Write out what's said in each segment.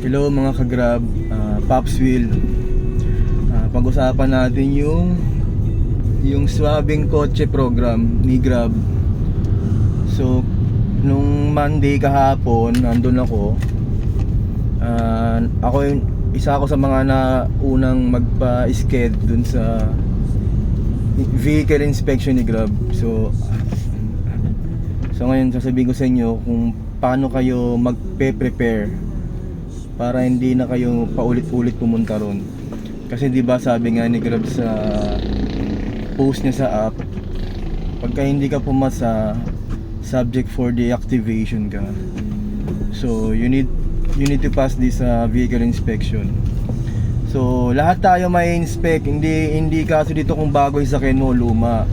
Hello mga ka-Grab, Pops Will. Pag-usapan natin yung swabing kotse program ni Grab. So, nung Monday kahapon, nandun ako. Isa ako sa mga naunang magpa-sked dun sa vehicle inspection ni Grab. So ngayon sasabihin ko sa inyo kung paano kayo magpe-prepare para hindi na kayo paulit-ulit pumunta ron. Kasi di ba sabi nga ni Grab sa post niya sa app, pagka hindi ka pumasa, subject for deactivation ka. So you need to pass this vehicle inspection. So lahat tayo may inspect, hindi kaso dito kung bago yung sakyan mo, luma.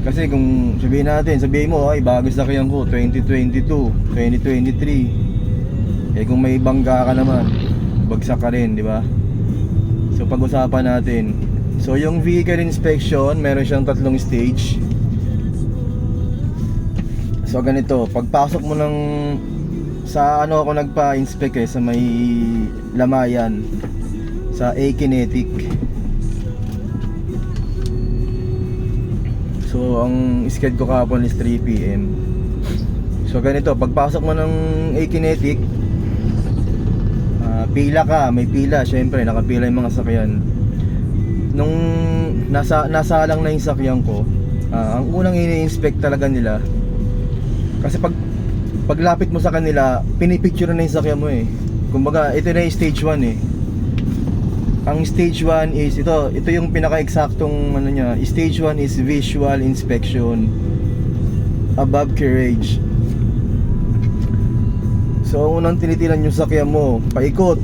Kasi kung sabihin mo ay bago yung sakyan ko 2022, 2023. Kung may bangga ka naman, bagsak ka rin, di ba? So pag-usapan natin. So yung vehicle inspection, meron siyang 3 stage. So ganito, pagpasok mo sa ako nagpa-inspect sa may Lamayan, sa A-Kinetic. So ang schedule ko kahapon is 3 PM. So ganito, pagpasok mo ng A-Kinetic, pila ka, may pila, syempre nakapila yung mga sakyan. Nung nasalang na yung sakyan ko, ang unang ini-inspect talaga nila, kasi paglapit mo sa kanila, pinipicture na yung sakyan mo Kumbaga, ito na yung stage 1 Ang stage 1 is ito yung pinaka-eksaktong niya. Stage 1 is visual inspection above carriage. So unang tinitilan yung sakyan mo, paikot,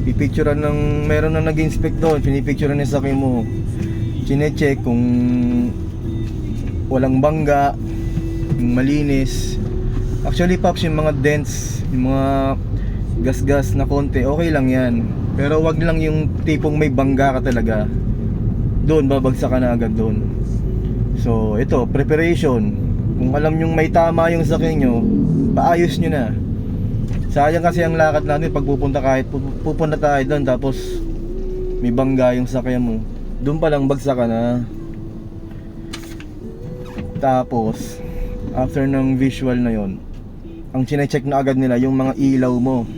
pipicturean meron na nag-inspect doon, pinipicturean yung sakyan mo, chine-check kung walang bangga, yung malinis. Actually Pops, yung mga dents, yung mga gas-gas na konti, okay lang yan. Pero wag lang yung tipong may bangga ka talaga, doon babagsak ka na agad doon. So ito, preparation. Kung alam nyong may tama yung sakyan nyo, paayos nyo na. Sayang kasi ang lakad natin pag pupunta tayo doon tapos may bangga yung sakyan mo, doon pa lang bagsak ka na. Tapos after ng visual na yon, ang chine-check na agad nila yung mga ilaw mo.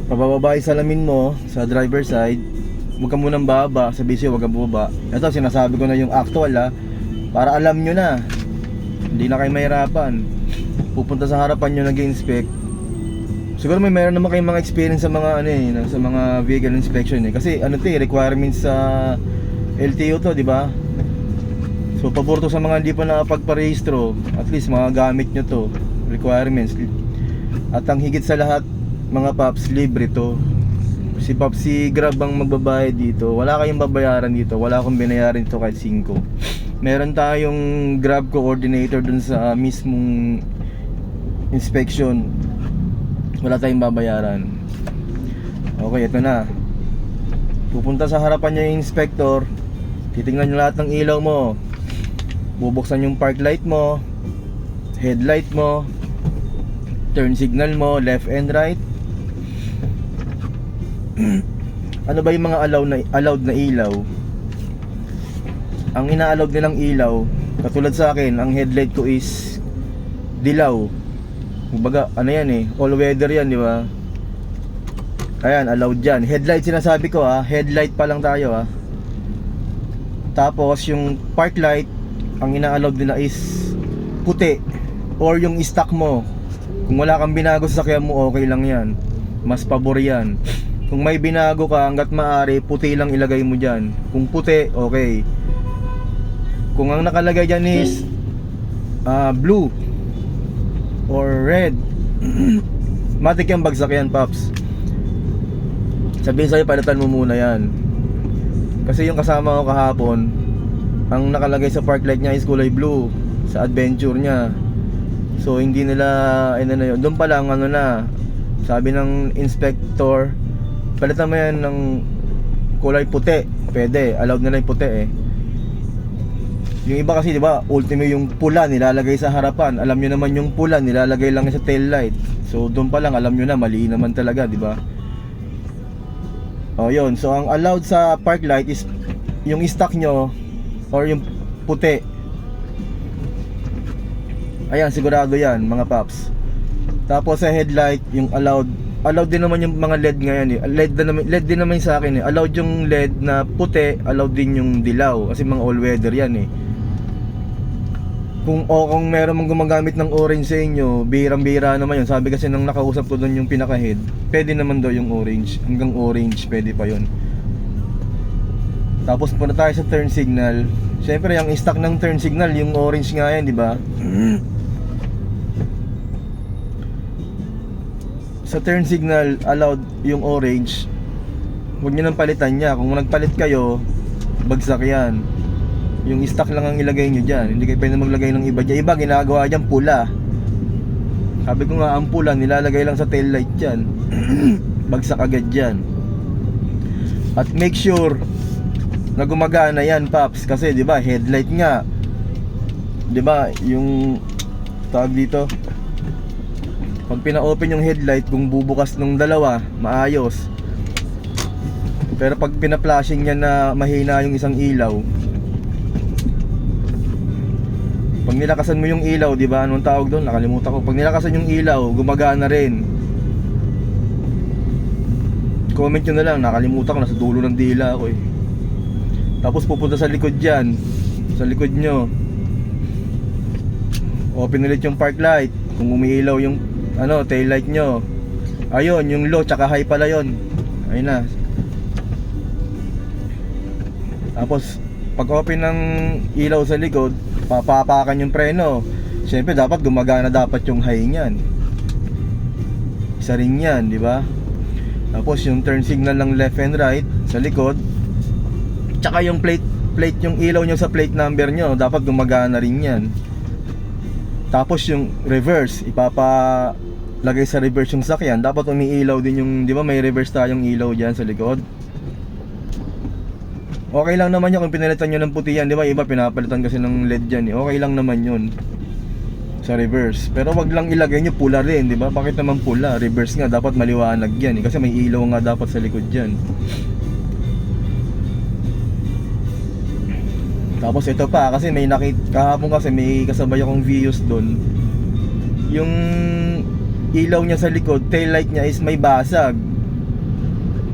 Pababa yung salamin mo sa driver side, huwag ka munang baba, sa busy huwag ka bubaba. Ito sinasabi ko na yung actual para alam nyo na, hindi na kayo mahirapan. Pupunta sa harapan nyo nag-inspect. Siguro meron naman kayong mga experience sa mga sa mga vehicle inspection kasi requirements sa LTO to, di ba? So pabor to sa mga hindi pa nakapagparehistro, at least mga gamit nyo to, requirements. At ang higit sa lahat mga Pops, libre to. Si Grab ang magbabayad dito. Wala kayong babayaran dito, wala akong binayaran dito kahit 5. Meron tayong Grab coordinator dun sa mismong inspection, wala tayong babayaran. Okay, ito na. Pupunta sa harapan niya yung inspector, titingnan niyo lahat ng ilaw mo, bubuksan yung park light mo, headlight mo, turn signal mo, left and right. Ano ba yung mga allowed na ilaw? Ang ina-allowed nilang ilaw, katulad sa akin, ang headlight ko is dilaw. Kumbaga, all weather yan, di ba? Ayan, allowed yan. Headlight sinasabi ko headlight pa lang tayo Tapos yung park light, ang ina-allowed nila is puti, or yung stock mo. Kung wala kang binago sa sakyan mo, okay lang yan, mas pabor yan. Kung may binago ka, hanggat maaari, puti lang ilagay mo dyan. Kung puti, okay. Kung ang nakalagay dyan is blue or red, matik yung bagsak yan, Pops. Sabihin sa'yo, palitan mo muna yan. Kasi yung kasama ko kahapon, ang nakalagay sa park light niya is kulay blue sa adventure niya. So hindi nila doon pa lang sabi ng inspector, palitan mo yan ng kulay puti. Pwede, allowed nila yung puti Yung iba kasi, di ba, ultimo yung pula nilalagay sa harapan. Alam nyo naman yung pula nilalagay lang sa tail light. So doon pa lang alam nyo na mali naman talaga, di ba? Oh, yun. So ang allowed sa park light is yung stock nyo or yung puti. Ayan, sigurado yan, mga paps. Tapos sa headlight, yung allowed din naman yung mga LED ngayon eh. LED din naman sa akin eh. Allowed yung LED na puti, allowed din yung dilaw kasi mga all weather yan eh. Kung meron mong gumagamit ng orange sa inyo, birang-bira naman yun. Sabi kasi nang nakausap ko doon yung pinaka-head, pwede naman daw yung orange. Hanggang orange, pwede pa yun. Tapos punta tayo sa turn signal. Siyempre, yung stock ng turn signal, yung orange nga yan, di ba? Sa turn signal, allowed yung orange. Huwag nyo nang palitan niya. Kung nagpalit kayo, bagsak yan. Yung stock lang ang ilagay nyo dyan. Hindi kayo pwede maglagay ng iba dyan. Iba, ginagawa dyan pula. Sabi ko nga, ang pula, nilalagay lang sa tail light dyan. Bagsak agad dyan. At make sure na gumagana yan, paps. Kasi, di ba, headlight nga. Di ba, yung tawag dito, pag pina-open yung headlight, kung bubukas ng dalawa, maayos. Pero pag pina-flashing yan na mahina yung isang ilaw, pag nilakasan mo yung ilaw, di ba? Anong tawag doon? Nakalimutan ko. Pag nilakasan yung ilaw, gumagana rin. Comment nyo na lang, nakalimutan ko, nasa dulo ng dila ako eh. Tapos pupunta sa likod dyan, sa likod nyo, open ulit yung park light. Kung umiilaw yung tail light nyo, ayun, yung low tsaka high pala yun. Ayun na. Tapos pag open ng ilaw sa likod, papapakan yung preno. Siyempre dapat gumagana dapat yung high niyan. Isa rin yan, di ba? Tapos yung turn signal ng left and right sa likod, tsaka yung plate yung ilaw nyo sa plate number nyo, dapat gumagana rin yan. Tapos yung reverse, ipapalagay sa reverse yung sakyan, dapat umiilaw din yung, di ba may reverse tayong ilaw dyan sa likod. Okay lang naman yun kung pinalitan nyo ng puti yan, di ba? Iba pinapalitan kasi ng LED dyan eh. Okay lang naman yun sa reverse. Pero wag lang ilagay nyo pula rin, di ba? Bakit naman pula? Reverse nga, dapat maliwanag yan eh. Kasi may ilaw nga dapat sa likod dyan. Tapos ito pa, kasi may kahapon kasi may kasabay akong views doon. Yung ilaw niya sa likod, tail light niya is may basag.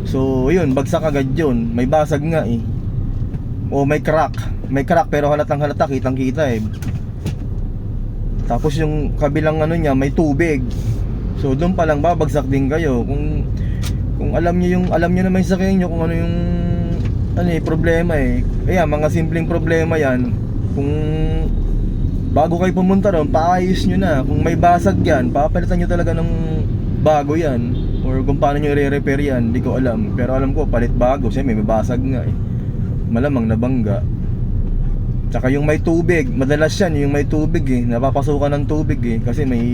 So yun, bagsak agad yun. May basag nga eh. O may crack pero halatang halata, kitang kita eh. Tapos yung kabilang niya may tubig. So doon pa lang babagsak din kayo. Kung alam niyo naman sa kanyo kung ano yung problema eh. Kaya mga simpleng problema yan. Kung bago kayo pumunta ron, paayos nyo na. Kung may basag yan, papalitan nyo talaga ng bago yan. Or kung paano nyo i-repair yan, di ko alam. Pero alam ko, palit bago. Kasi may basag nga eh. Malamang nabangga. Tsaka yung may tubig, madalas yan yung may tubig eh. Napapasukan ng tubig eh. Kasi may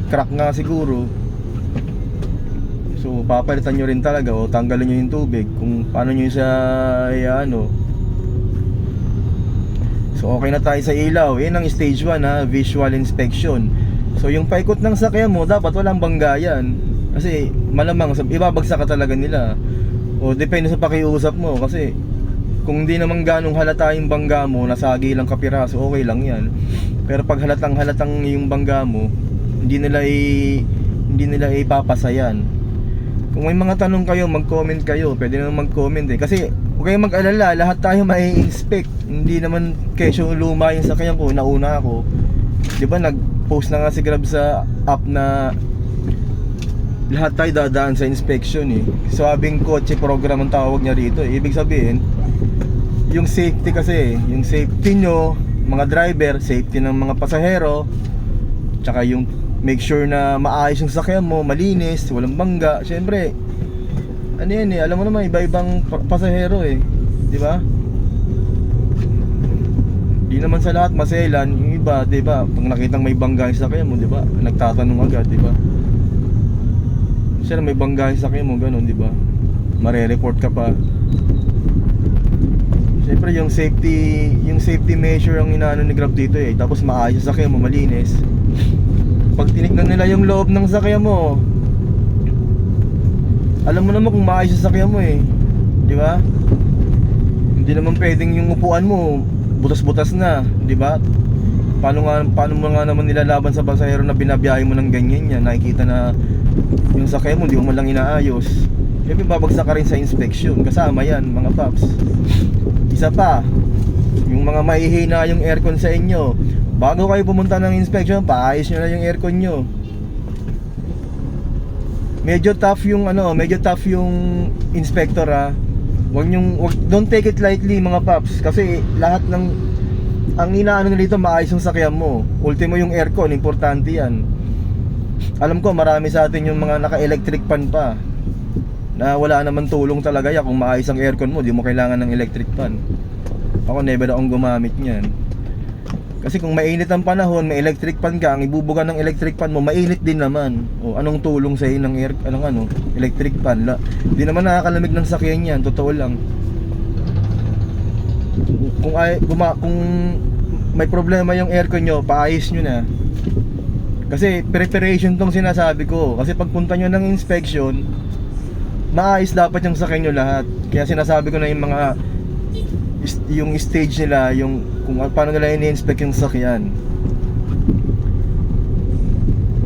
crack nga siguro. So papalitan nyo rin talaga o tanggalin nyo yung tubig kung paano nyo siya So okay na tayo sa ilaw. Yan ang stage 1 ha, visual inspection. So yung paikot ng sakyan mo, dapat walang banggayan. Kasi malamang ibabagsak ka talaga nila. O depende sa pakiusap mo. Kasi kung hindi naman ganong halata yung bangga mo, nasagi lang kapiraso, okay lang yan. Pero pag halatang yung bangga mo, hindi nila ipapasayan. Kung may mga tanong kayo, mag-comment kayo. Pwede naman mag-comment eh. Kasi huwag kayong mag-alala, lahat tayo mai-inspect. Hindi naman kesyo luma yung sakyan ko, nauna ako. Di ba nag-post na nga si Grab sa app na lahat tayo dadaan sa inspection eh. Sabing kotse program ang tawag niya rito eh. Ibig sabihin, yung safety kasi, yung safety nyo, mga driver, safety ng mga pasahero, tsaka yung make sure na maayos yung sakyan mo, malinis, walang bangga. Siyempre, yan eh, alam mo naman, iba-ibang pasahero eh, di ba? Di naman sa lahat maselan, yung iba, di ba? Pag nakitang may bangga yung sakyan mo, di ba? Nagtatanong agad, di ba? Sir, may bangga yung sakyan mo, ganun, di ba? Mare-report ka pa. Siyempre yung safety measure ang inaano ni Grab dito eh. Tapos maayos sa sakyan mo, malinis. Pag tinignan nila yung loob ng sakyan mo, alam mo naman kung maayos sa sakyan mo eh. Di ba? Hindi naman pwedeng yung upuan mo butas-butas na, di ba? Paano mo nga naman nilalaban sa pasahero na binabiyahe mo ng ganyan yan? Nakikita na yung sakyan mo, hindi mo man lang inaayos. Siyempre babagsak ka rin sa inspection. Kasama yan, mga paps. Isa pa, yung mga mahihina yung aircon sa inyo, bago kayo pumunta ng inspection, paayos nyo na yung aircon nyo. Medyo tough yung inspector ha. Don't take it lightly mga paps. Kasi lahat ng ang inaano nila dito, maayos yung sakyan mo. Ultimo yung aircon, importante yan. Alam ko marami sa atin yung mga naka-electric fan pa, na wala naman tulong talaga yan. Kung maayos ang aircon mo, di mo kailangan ng electric fan. Ako never akong gumamit niyan. Kasi kung mainit ang panahon, may electric fan ka, ang ibubuga ng electric fan mo, mainit din naman. O anong tulong sa iyo ng electric fan? Hindi naman nakakalamig ng sakyan yan, totoo lang. Kung may problema yung aircon nyo, paayos nyo na. Kasi preparation tong sinasabi ko. Kasi pagpunta nyo ng inspection, maayos dapat yung sakyan nyo lahat. Kaya sinasabi ko na yung stage nila, yung kung paano nila ini-inspect yung sakyan.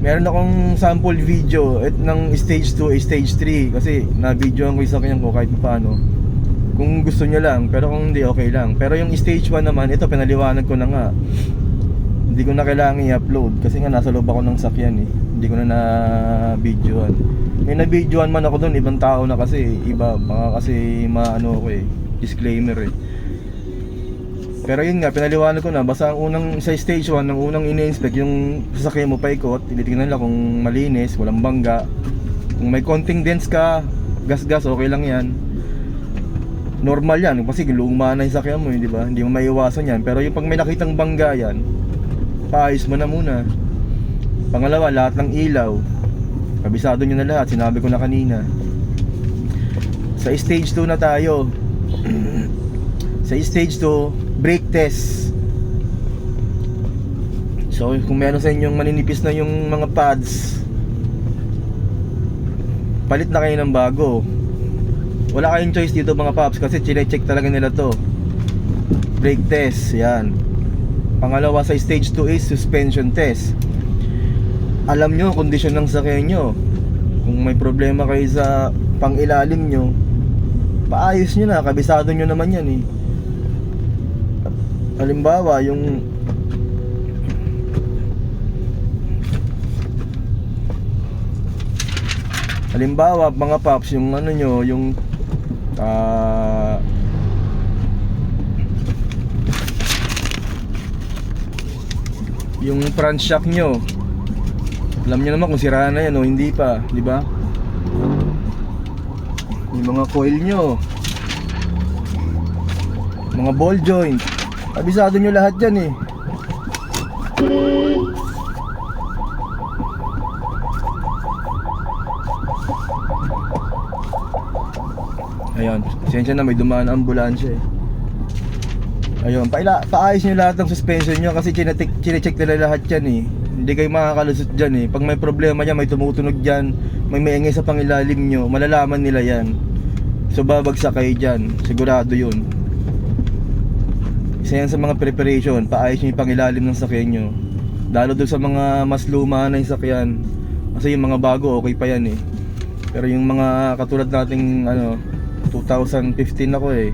Meron akong sample video ng stage 2 stage 3 kasi na-videoan ko yung sakyan ko kahit paano. Kung gusto nyo lang, pero kung hindi, okay lang. Pero yung stage 1 naman, ito pinaliwanag ko na nga. Hindi ko na kailangan i-upload kasi nga nasa loob ako ng sakyan eh. Hindi ko na na-videoan. May na-videoan man ako doon, ibang tao na kasi. Iba, baka kasi maano ko eh, disclaimer eh. Pero yun nga, pinaliwanag ko na, basta ang unang, sa stage 1, ang unang ini-inspect yung sasakyan mo paikot, tinitingnan nila kung malinis, walang bangga. Kung may konting dents ka, gas-gas, okay lang yan. Normal yan, kasi luma na yung sasakyan mo, di ba? Hindi mo maiiwasan yan. Pero yung pag may nakitang bangga yan, paayos mo na muna. Pangalawa, lahat ng ilaw, kabisado nyo na lahat, sinabi ko na kanina. Sa stage 2 na tayo. Sa stage 2, brake test. So kung meron sa inyong maninipis na yung mga pads, palit na kayo ng bago. Wala kayong choice dito mga paps, kasi chine-check talaga nila to. Brake test, yan. Pangalawa sa stage 2 is suspension test. Alam nyo kondisyon ng sakyan nyo. Kung may problema kayo sa pangilalim nyo, paayos nyo na, kabisado nyo naman yan eh. Halimbawa mga paps, yung ano nyo, yung front shock nyo, alam nyo naman kung sira na yan o hindi pa, di ba? Yung mga coil nyo, mga ball joint, kabisado nyo lahat yan eh. Ayun, pasensya na, may dumaan na ambulansya eh. Ayun, paayos nyo lahat ng suspension nyo kasi chinecheck nila lahat yan eh. Hindi kayo makakalusot dyan eh. Pag may problema dyan, may tumutunog dyan, may maingay sa pangilalim nyo, malalaman nila yan. So babagsak kayo dyan, sigurado yun. Isa yan sa mga preparation, paayos nyo yung pangilalim ng sakyan nyo. Lalo doon sa mga mas luma na yung sakyan. Kasi yung mga bago, okay pa yan eh. Pero yung mga katulad nating 2015 ako eh,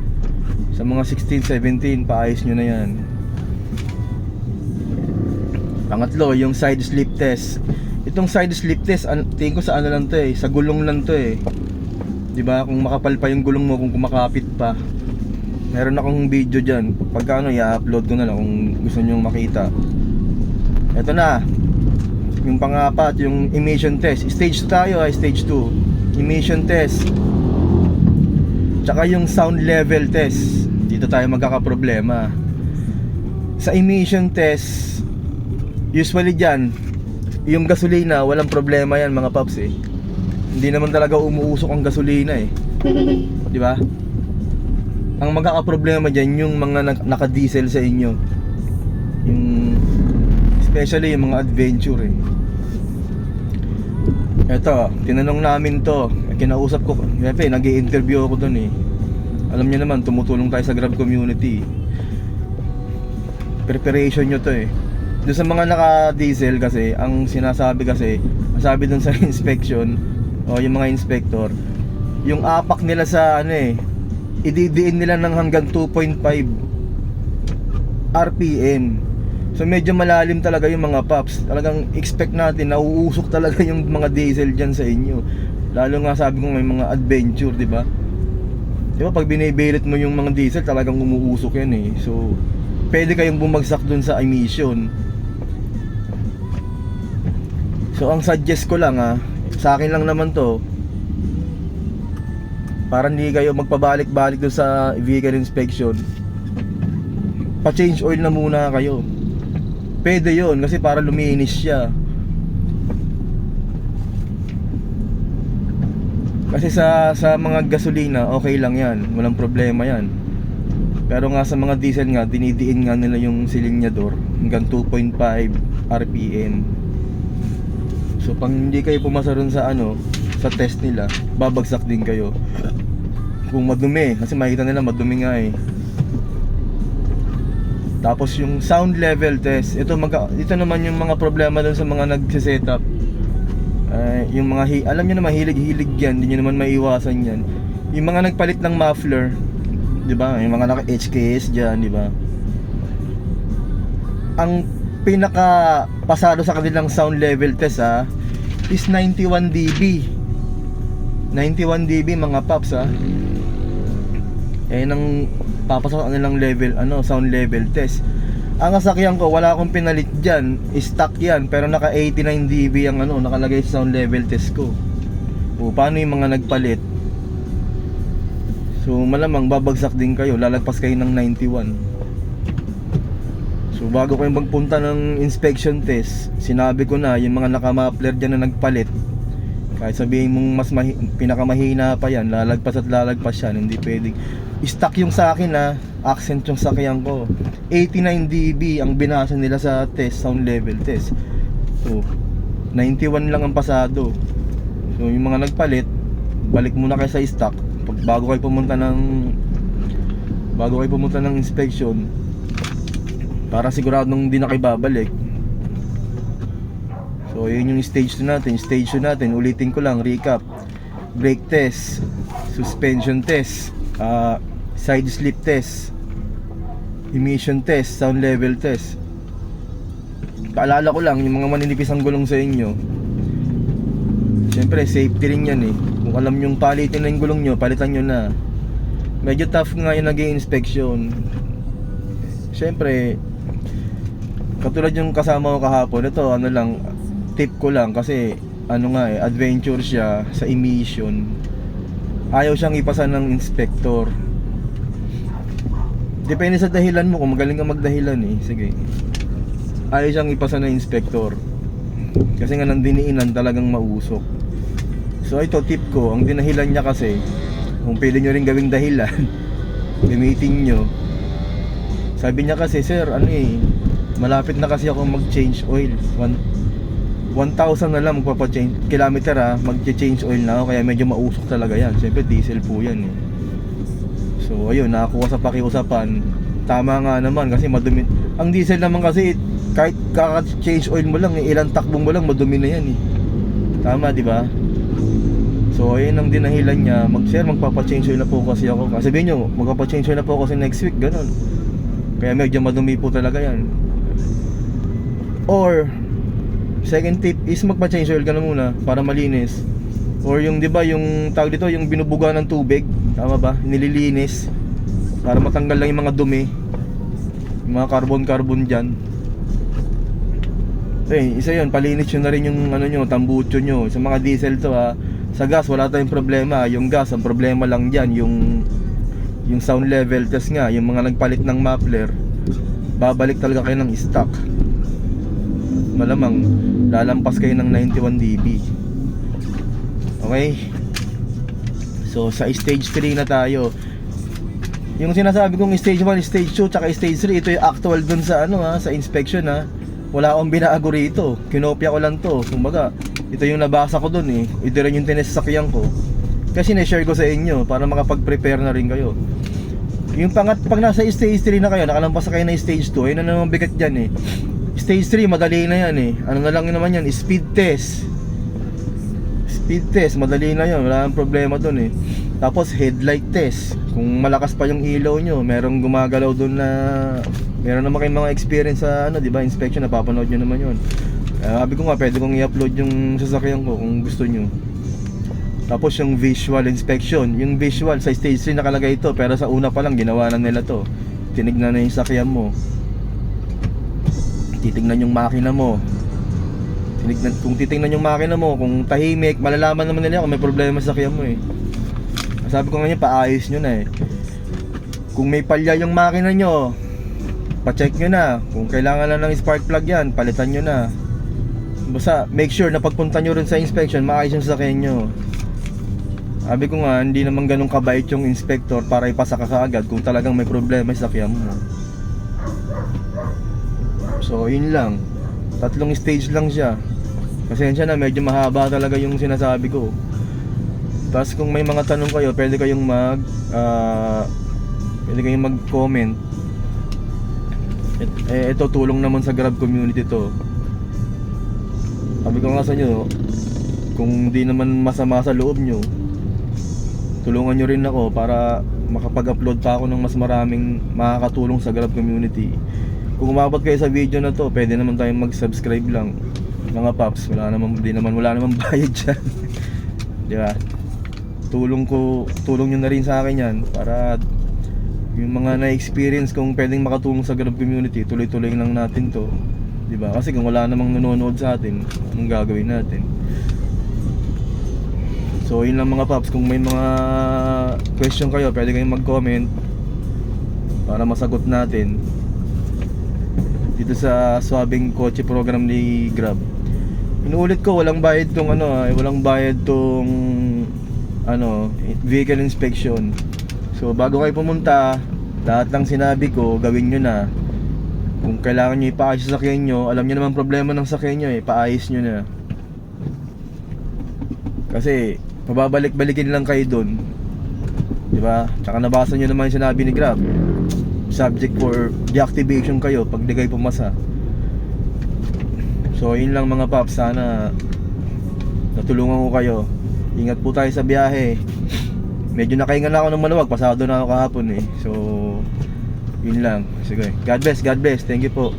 sa mga 16, 17, paayos nyo na yan. Pangatlo, yung side slip test. Itong side slip test, tingin ko sa ano lang to eh, sa gulong lang to eh. Diba? Kung makapal pa yung gulong mo, kung kumakapit pa. Meron akong video dyan. Pagka i-upload ko na lang kung gusto nyo makita. Ito na, yung pangapat, yung emission test. Stage 2 tayo ay stage 2. Emission test. Tsaka yung sound level test. Dito tayo magkakaproblema. Sa emission test, usually dyan, yung gasolina, walang problema yan mga paps eh. Hindi naman talaga umuusok ang gasolina eh. Di ba? Ang magkakaproblema dyan yung mga naka-diesel sa inyo, yung especially yung mga adventure eh. Eto, tinanong namin to, kinausap ko, nag-i-interview ako dun eh. Alam niyo naman, tumutulong tayo sa Grab community. Preparation nyo to eh. Doon sa mga naka-diesel kasi, ang sinasabi kasi, sabi dun sa inspection o yung mga inspector, yung apak nila sa ano eh, ididiin nila ng hanggang 2.5 RPM. So medyo malalim talaga yung mga paps. Talagang expect natin na uusok talaga yung mga diesel dyan sa inyo. Lalo nga sabi ko may mga adventure, di ba? Di ba pag binibirit mo yung mga diesel, talagang umuusok yan eh. So pwede kayong bumagsak dun sa emission. So ang suggest ko lang sa akin lang naman to, para hindi kayo magpabalik-balik dun sa vehicle inspection, pa-change oil na muna kayo. Pwede yun kasi para luminis siya. Kasi sa mga gasolina okay lang yan, walang problema yan. Pero nga sa mga diesel nga, dinidiin nga nila yung silinyador hanggang 2.5 RPM. So pag hindi kayo pumasa ron sa sa test nila, babagsak din kayo. Kung madumi, kasi makita nila madumi nga eh. Tapos yung sound level test, ito naman yung mga problema dun sa mga nagse-setup. Yung mga alam niyo naman, hilig-hilig yan, hindi niyo naman maiiwasan yan. Yung mga nagpalit ng muffler, 'di ba? Yung mga naka-HKS diyan, 'di ba? Ang pinaka pasado sa kanilang sound level test is 91 dB. 91 dB mga paps nang papasok ang nilang level sound level test. Ang sasakyan ko wala akong pinalit diyan, stock yan, pero naka 89 dB ang nakalagay sa sound level test ko. O paano yung mga nagpalit? So malamang babagsak din kayo, lalagpas kayo ng 91. So bago kayo magpunta ng inspection test, sinabi ko na yung mga naka-muffler diyan na nagpalit, kahit sabihin mong mas pinakamahina pa yan, lalagpas at lalagpas yan, hindi pwedeng. Stock yung sa akin accent yung sakyan ko. 89 dB ang binasa nila sa test, sound level test. So 91 lang ang pasado. So yung mga nagpalit, balik muna kayo sa stock bago kayo pumunta ng inspection, para siguradong hindi na kayo babalik. So yun yung stage 2 natin. Stage 2 natin, ulitin ko lang, recap: brake test, suspension test, side slip test, emission test, sound level test. Paalala ko lang, yung mga maninipis ang gulong sa inyo, siyempre safety rin yan eh. Kung alam yung palitin na yung gulong nyo, palitan nyo na. Medyo tough nga yung nag-i-inspection. Siyempre, katulad yung kasama ko kahapon, ito lang, tip ko lang, kasi adventure siya sa emission. Ayaw siyang ipasa ng inspector. Depende sa dahilan mo, kung magaling ka magdahilan sige. Ayaw siyang ipasa ng inspector kasi nga nang diniinan talagang mausok. So ito tip ko, ang dinahilan niya kasi, kung pwede nyo rin gawing dahilan, gamitin nyo. Sabi niya kasi, sir, malapit na kasi ako mag-change oil. 1,000 na lang magpapa-change kilometer mag-change oil na ako, kaya medyo mausok talaga yan. Siyempre diesel po yan So ayun, nakakuha sa pakiusapan. Tama nga naman kasi madumi. Ang diesel naman kasi, kahit kaka-change oil mo lang ilang takbong mo lang madumi na yan Tama, di ba? So ayun ang dinahilan niya, sir, magpapa-change oil na po kasi ako. Kasi sabihin nyo, magpapa-change oil na po kasi next week, ganun. Kaya medyo madumi po talaga yan. Or second tip is magpa-change oil ka na muna para malinis. Or yung 'di ba yung tawag dito, yung binubuga ng tubig, tama ba? Nililinis para matanggal lang yung mga dumi, yung mga carbon diyan. Isa 'yun, palinis nyo na rin yung nyo, tambucho nyo. Sa mga diesel to sa gas wala tayong problema. Yung gas, ang problema lang diyan yung sound level test nga, yung mga nagpalit ng muffler, babalik talaga kayo ng stock. Malamang lalampas kayo ng 91 dB. Okay? So sa stage 3 na tayo. Yung sinasabi kong stage 1, stage 2, tsaka stage 3, ito yung actual dun sa ano sa inspection Wala akong binago rito. Kinopya ko lang to. Kumbaga, ito yung nabasa ko dun eh. Ito rin yung tinesakyan ko. Kasi na-share ko sa inyo para makapag-prepare na rin kayo. Yung pag nasa stage 3 na kayo, nakalampas na kayo na stage 2, ayun na naman bigat dyan eh. Stage 3, madali na yan eh. Ano na lang yun naman yan, speed test. Speed test, madali na yun. Wala nang problema dun eh. Tapos headlight test. Kung malakas pa yung ilaw nyo, merong gumagalaw dun na meron naman kayong mga experience sa di ba, inspection, napapanood nyo naman yun. Sabi ko nga, pwede kong i-upload yung sasakyan ko kung gusto nyo. Tapos yung visual inspection. Yung visual sa stage 3 nakalagay ito, pero sa una pa lang ginawa na nila to. Tinignan na yung sasakyan mo. Titignan yung makina mo. Kung titignan yung makina mo, kung tahimik, malalaman naman nila kung may problema sa sasakyan mo eh. Sabi ko nga niya, paayos nyo na eh. Kung may palya yung makina nyo, pa-check nyo na. Kung kailangan na ng spark plug yan, palitan nyo na. Basta make sure na pagpunta nyo rin sa inspection, maayos yung sasakyan nyo. Sabi ko nga, hindi naman ganun kabait yung inspector para ipasa ka kaagad kung talagang may problema sa sasakyan mo. So yun lang. 3 stage lang siya. Pasensya na, medyo mahaba talaga yung sinasabi ko. Tapos kung may mga tanong kayo, pwede kayong mag-comment. Ito tulong naman sa Grab community to. Sabi ko nga sa inyo, kung di naman masama sa loob nyo, tulungan nyo rin ako para makapag-upload pa ako ng mas maraming makakatulong sa Grab community. Kung umabot kayo sa video na to, pwede naman tayong mag-subscribe lang. Mga paps, wala naman bayad dyan. Diba? Tulong nyo na rin sa akin yan para yung mga na-experience kung pwedeng makatulong sa Grab community, tuloy-tuloy lang natin to. Diba? Kasi kung wala namang nanonood sa atin, anong gagawin natin? So yun lang mga paps, kung may mga question kayo, pwede kayong mag-comment para masagot natin dito sa Swabing Kotse program ni Grab. Inuulit ko, walang bayad tong vehicle inspection. So bago kayo pumunta, lahat ng sinabi ko, gawin nyo na. Kung kailangan nyo ipaayos sa sakyan nyo, alam nyo naman problema ng sakyan nyo paayos nyo na. Kasi pababalik-balikin lang kayo dun, diba? Tsaka nabasa nyo naman yung sinabi ni Grab, subject for deactivation kayo pag di kayo pumasa. So yun lang mga paps, sana natulungan ko kayo. Ingat po tayo sa biyahe. Medyo nakahinga na ako ng maluwag, pasado na ako kahapon eh. So yun lang. Sige, God bless, thank you po.